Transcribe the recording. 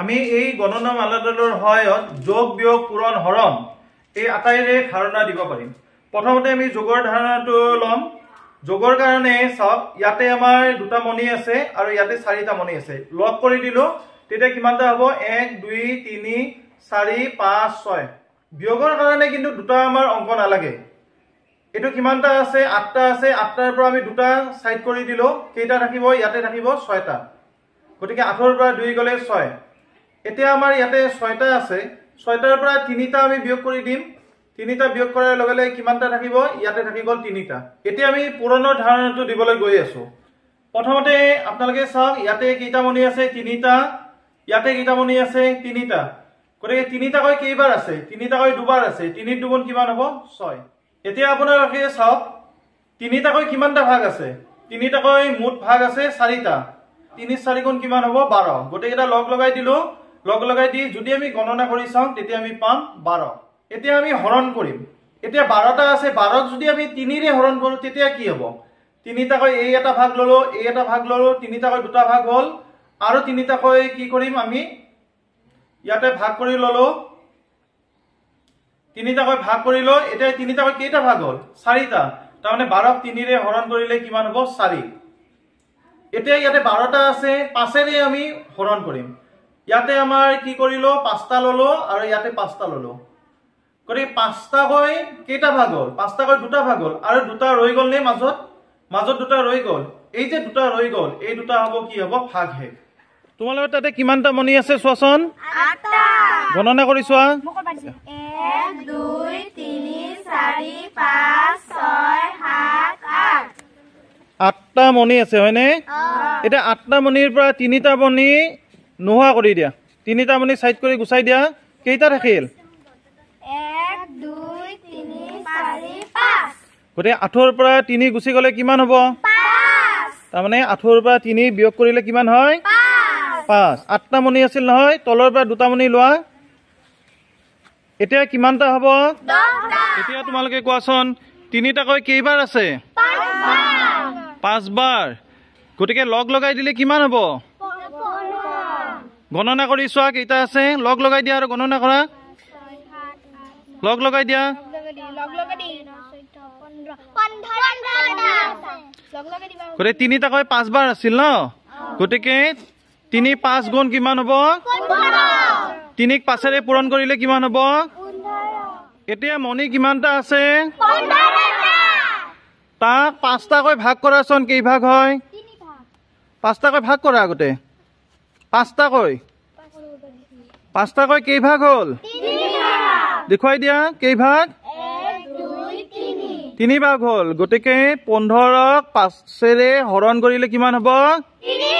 আমি এই গণনা মালাডালৰ সহায়ত যোগ বিয়োগ পূৰণ হৰণ এই আটাইৰে ধাৰণা দিব পাৰিম। প্ৰথমতে আমি যোগৰ ধাৰণাটো ল'ম। যোগৰ কাৰণে চাওক, ইয়াতে আমাৰ দুটা মণি আছে আৰু ইয়াতে চাৰিটা মণি আছে। লগ কৰি দিলো, তেতিয়া কিমানটা হ'ব? 1 2 3 4 5 6। বিয়োগৰ কাৰণে কিন্তু দুটা আমাৰ অংক নালাগে। এটো কিমানটা আছে? 8টা আছে। 8টাৰ পৰা আমি দুটা সাইড কৰি দিলো, কেইটা থাকিব? ইয়াতে থাকিব 6টা। গতিকে 8ৰ পৰা 2 গলে 6। এতিয়া আমাৰ ইয়াতে 6টা আছে, 6টাৰ পৰা 3টা আমি বিয়োগ কৰি দিম। 3টা বিয়োগ কৰাৰ লগে লগে কিমানটা থাকিব? ইয়াতে থাকি গল 3টা। এতিয়া আমি পূৰণৰ ধাৰণাটো দিবলৈ গৈ আছো। প্ৰথমতে আপোনালোকে চাওক, ইয়াতে কেইটা মণি আছে? 3টা। ইয়াতে কেইটা মণি আছে? 3টা। গতিকে 3টাকৈ কেইবাৰ আছে? 3টাকৈ দুবাৰ আছে। 3 দুগুণ কিমান হ'ব? 6। এতিয়া আপোনালোকে চাওক, 3টাকৈ কিমানটা ভাগ আছে? 3টাকৈ মুঠ ভাগ আছে 4টা। 3 4 গুণ কিমান হ'ব? 12। গোটেইকেইটা লগ লগাই দিলো। লগ লগাই দি যদি আমি গণনা কৰি চাওঁ, তেতিয়া আমি পাম 12। এতিয়া আমি হৰণ কৰিম। এতিয়া 12টা আছে, 12ক যদি আমি 3ৰে হৰণ কৰো তেতিয়া কি হ'ব? 3টাকৈ এই এটা ভাগ ললো, এই এটা ভাগ ললো, 3টাকৈ দুটা ভাগ হ'ল। আৰু 3টাকৈ কি কৰিম? আমি ইয়াতে ভাগ কৰি ললো, 3টাকৈ ভাগ কৰিলো। এতিয়া 3টাকৈ কেইটা ভাগ হ'ল? 4টা। তাৰমানে 12ক 3ৰে হৰণ কৰিলে কিমান হ'ব? 4। এতিয়া ইয়াতে 12টা আছে, 5ৰে আমি হৰণ কৰিম। ইয়াতে আমাৰ কি কৰিলো? 5টা ললো আৰু ইয়াতে 5টা ললো। গতিকে 5টাকৈ কেইটা ভাগ হ'ল? 5টাকৈ দুটা ভাগ হ'ল আৰু দুটা ৰৈ গ'ল নে মাজত? মাজত দুটা ৰৈ গ'ল। এই যে দুটা ৰৈ গ'ল, এই দুটা হ'ব কি হ'ব? ভাগ শেষ। তোমালোকৰ তাতে কিমানটা মণি আছে চোৱাচোন? 8টা। গণনা কৰি চোৱা। 1 2 3 4 5 6 7 8। 8টা মণি আছে হয়নে? এতিয়া 8টা মণিৰ পৰা 3টা মণি নোহোৱা কৰি দিয়া। 3টা মণি সাইড কৰি গুচাই দিয়া। কেইটা থাকিল? 1 2 3 4 5। গতিকে 8ৰ পৰা 3 গুচি গলে কিমান হ'ব? 5। তাৰমানে 8ৰ পৰা 3 বিয়োগ কৰিলে কিমান হয়? 5। 8টা মণি আছিল নহয়, তলৰ পৰা দুটা মণি লোৱা। এতিয়া কিমানটা হ'ব? 10টা। এতিয়া তোমালোকে কোৱাচোন, 3টাকৈ কেইবাৰ আছে? 5 বাৰ। গতিকে লগ লগাই দিলে কিমান হ'ব? গণনা কৰি চোৱা কেইটা আছে। লগ লগাই দিয়া আৰু গণনা কৰা। লগ লগাই দিয়া। গতিকে 3টাকৈ 5 বাৰ আছিল ন? গতিকে 3 5 গুণ কিমান হ'ব? 3ক 5ৰে পূৰণ কৰিলে কিমান হ'ব? এতিয়া মণি কিমানটা আছে? তাক 5টাকৈ ভাগ কৰাচোন। কেই ভাগ হয়? 5টাকৈ ভাগ কৰা আগতে। 5টাকৈ কেই ভাগ হ'ল? দেখুৱাই দিয়া। কেই ভাগ? 3 ভাগ হ'ল। গতিকে 15ক 5ৰে হৰণ কৰিলে কিমান হ'ব? 3।